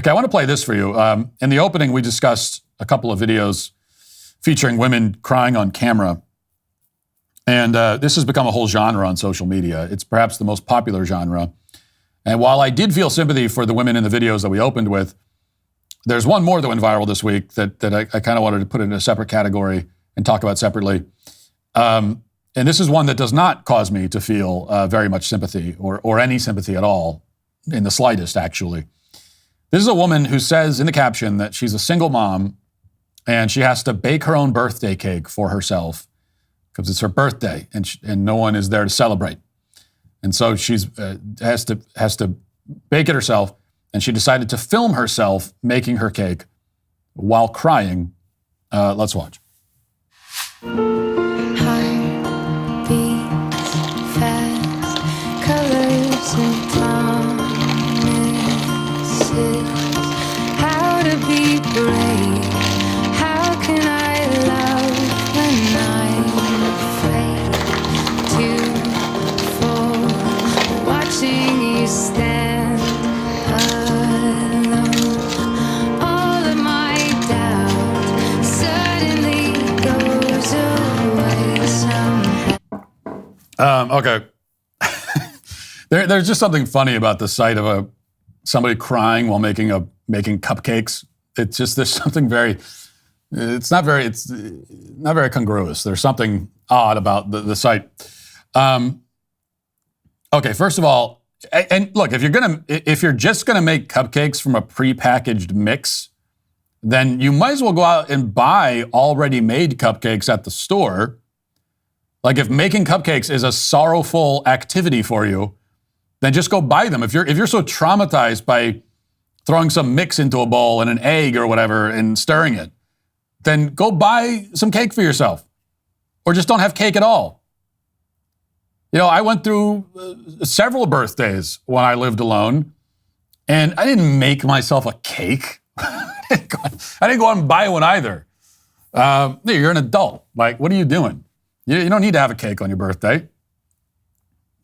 Okay, I want to play this for you. In the opening, we discussed a couple of videos featuring women crying on camera. And this has become a whole genre on social media. It's perhaps the most popular genre. And while I did feel sympathy for the women in the videos that we opened with, there's one more that went viral this week that I kind of wanted to put in a separate category and talk about separately. And this is one that does not cause me to feel very much sympathy or any sympathy at all, in the slightest, actually. This is a woman who says in the caption that she's a single mom and she has to bake her own birthday cake for herself because it's her birthday and no one is there to celebrate. And so she's has to bake it herself, and she decided to film herself making her cake while crying. Let's watch. Heart beats fast, colors and promises. How to be brave? How can I love when I'm afraid to fall? Watching you stand alone, all of my doubt suddenly goes away somehow. Okay. There's just something funny about the sight of somebody crying while making cupcakes. It's just, there's something it's not very congruous. There's something odd about the sight. Okay, first of all, and look, if you're just gonna make cupcakes from a prepackaged mix, then you might as well go out and buy already made cupcakes at the store. Like, if making cupcakes is a sorrowful activity for you, then just go buy them. If you're so traumatized by throwing some mix into a bowl and an egg or whatever and stirring it, then go buy some cake for yourself, or just don't have cake at all. You know, I went through several birthdays when I lived alone, and I didn't make myself a cake. I didn't go out and buy one either. You're an adult. Like, what are you doing? You don't need to have a cake on your birthday.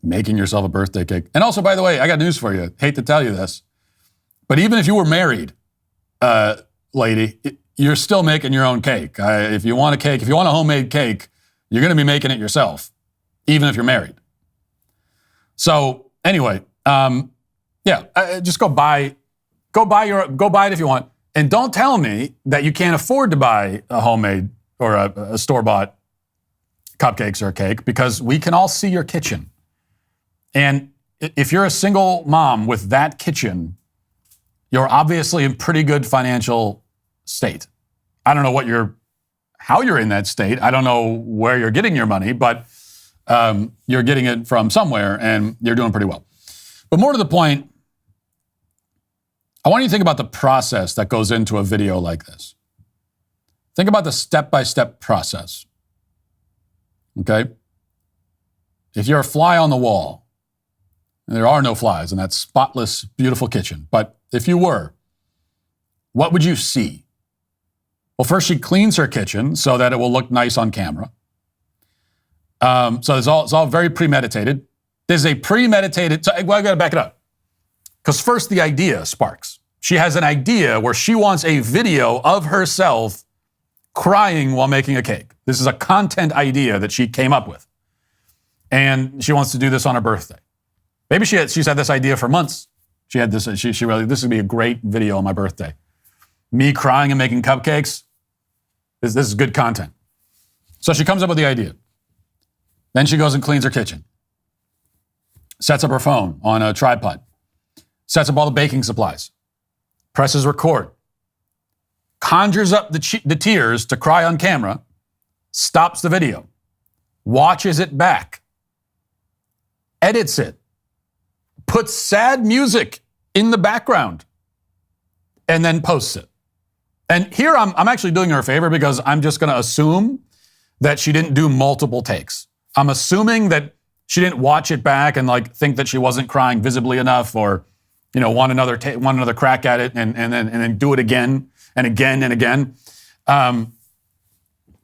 Making yourself a birthday cake. And also, by the way, I got news for you. Hate to tell you this, but even if you were married, lady, you're still making your own cake. If you want a homemade cake, you're going to be making it yourself, even if you're married. So anyway, just go buy it if you want, and don't tell me that you can't afford to buy a homemade or a store-bought cupcakes or a cake, because we can all see your kitchen. And if you're a single mom with that kitchen, you're obviously in pretty good financial state. I don't know how you're in that state. I don't know where you're getting your money, but you're getting it from somewhere and you're doing pretty well. But more to the point, I want you to think about the process that goes into a video like this. Think about the step-by-step process. Okay? If you're a fly on the wall, and there are no flies in that spotless, beautiful kitchen, but if you were, what would you see? Well, first she cleans her kitchen so that it will look nice on camera. So it's all very premeditated. There's a premeditated, I got to back it up. Because first the idea sparks. She has an idea where she wants a video of herself crying while making a cake. This is a content idea that she came up with. And she wants to do this on her birthday. Maybe she's had this idea for months. She had this, this would be a great video on my birthday. Me crying and making cupcakes. This is good content. So she comes up with the idea. Then she goes and cleans her kitchen. Sets up her phone on a tripod. Sets up all the baking supplies. Presses record. Conjures up the tears to cry on camera. Stops the video. Watches it back. Edits it. Puts sad music in the background. And then posts it. And here I'm actually doing her a favor, because I'm just going to assume that she didn't do multiple takes. I'm assuming that she didn't watch it back and think that she wasn't crying visibly enough, or want another crack at it and then do it again and again and again. I'm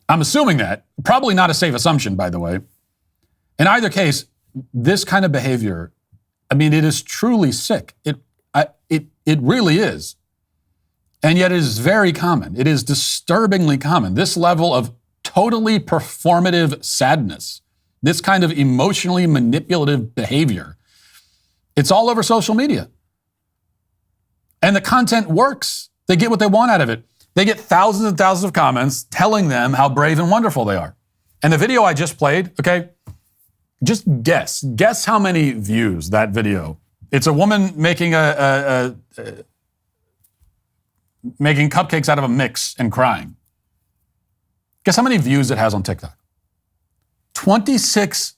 assuming that. Probably not a safe assumption, by the way. In either case, this kind of behavior, it is truly sick. It really is. And yet it is very common. It is disturbingly common. This level of totally performative sadness, this kind of emotionally manipulative behavior, it's all over social media. And the content works. They get what they want out of it. They get thousands and thousands of comments telling them how brave and wonderful they are. And the video I just played, okay, just guess. Guess how many views that video. It's a woman making making cupcakes out of a mix and crying. Guess how many views it has on TikTok? 26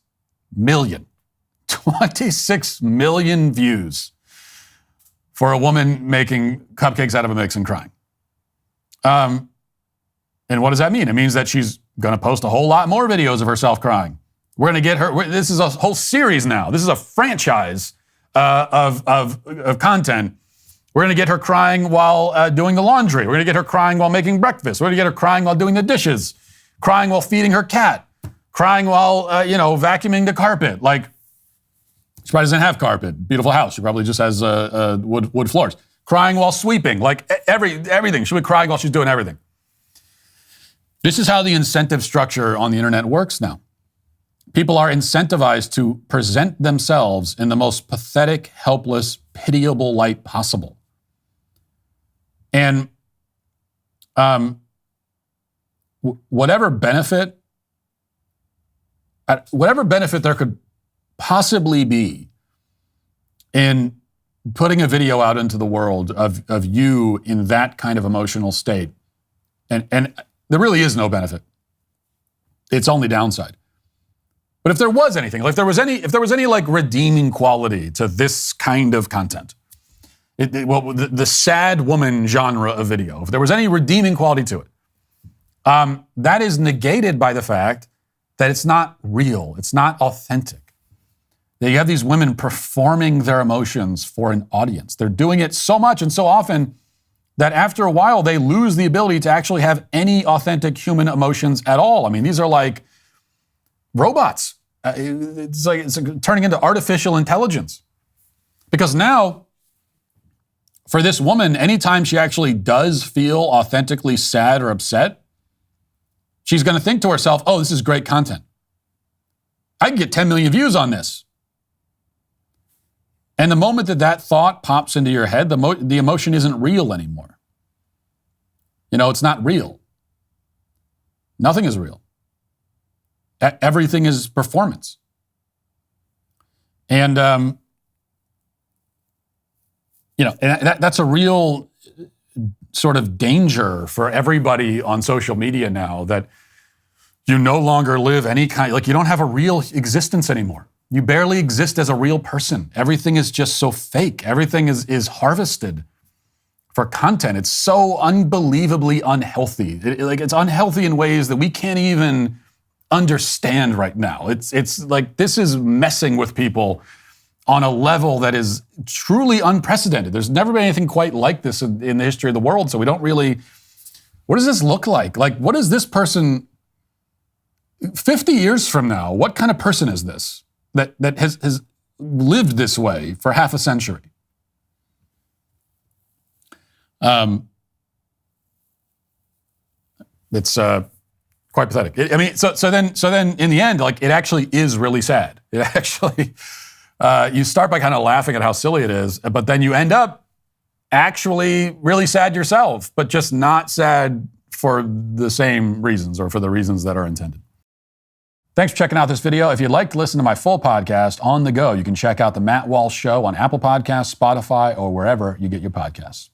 million. 26 million views for a woman making cupcakes out of a mix and crying. And what does that mean? It means that she's going to post a whole lot more videos of herself crying. We're going to get her. This is a whole series now. This is a franchise of content. We're going to get her crying while doing the laundry. We're going to get her crying while making breakfast. We're going to get her crying while doing the dishes, crying while feeding her cat, crying while, vacuuming the carpet. Like, she probably doesn't have carpet. Beautiful house. She probably just has wood floors. Crying while sweeping. Like, everything. She'll be crying while she's doing everything. This is how the incentive structure on the internet works now. People are incentivized to present themselves in the most pathetic, helpless, pitiable light possible. And whatever benefit there could possibly be in putting a video out into the world of you in that kind of emotional state, and there really is no benefit. It's only downside. But if there was anything, like if there was any like redeeming quality to this kind of content, the sad woman genre of video, if there was any redeeming quality to it, that is negated by the fact that it's not real, it's not authentic. That you have these women performing their emotions for an audience. They're doing it so much and so often that after a while they lose the ability to actually have any authentic human emotions at all. I mean, these are like robots. It's like turning into artificial intelligence. Because now, for this woman, anytime she actually does feel authentically sad or upset, she's going to think to herself, oh, this is great content. I can get 10 million views on this. And the moment that thought pops into your head, the emotion isn't real anymore. It's not real. Nothing is real. Everything is performance. And, that's a real sort of danger for everybody on social media now, that you no longer live any kind, like you don't have a real existence anymore. You barely exist as a real person. Everything is just so fake. Everything is harvested for content. It's so unbelievably unhealthy. It's unhealthy in ways that we can't even understand right now. It's like this is messing with people on a level that is truly unprecedented. There's never been anything quite like this in the history of the world, so we don't really, what does this look like? Like, what is this person 50 years from now? What kind of person is this that has lived this way for half a century? It's quite pathetic. So then in the end, like, it actually is really sad. It actually, you start by kind of laughing at how silly it is, but then you end up actually really sad yourself, but just not sad for the same reasons or for the reasons that are intended. Thanks for checking out this video. If you'd like to listen to my full podcast on the go, you can check out The Matt Walsh Show on Apple Podcasts, Spotify, or wherever you get your podcasts.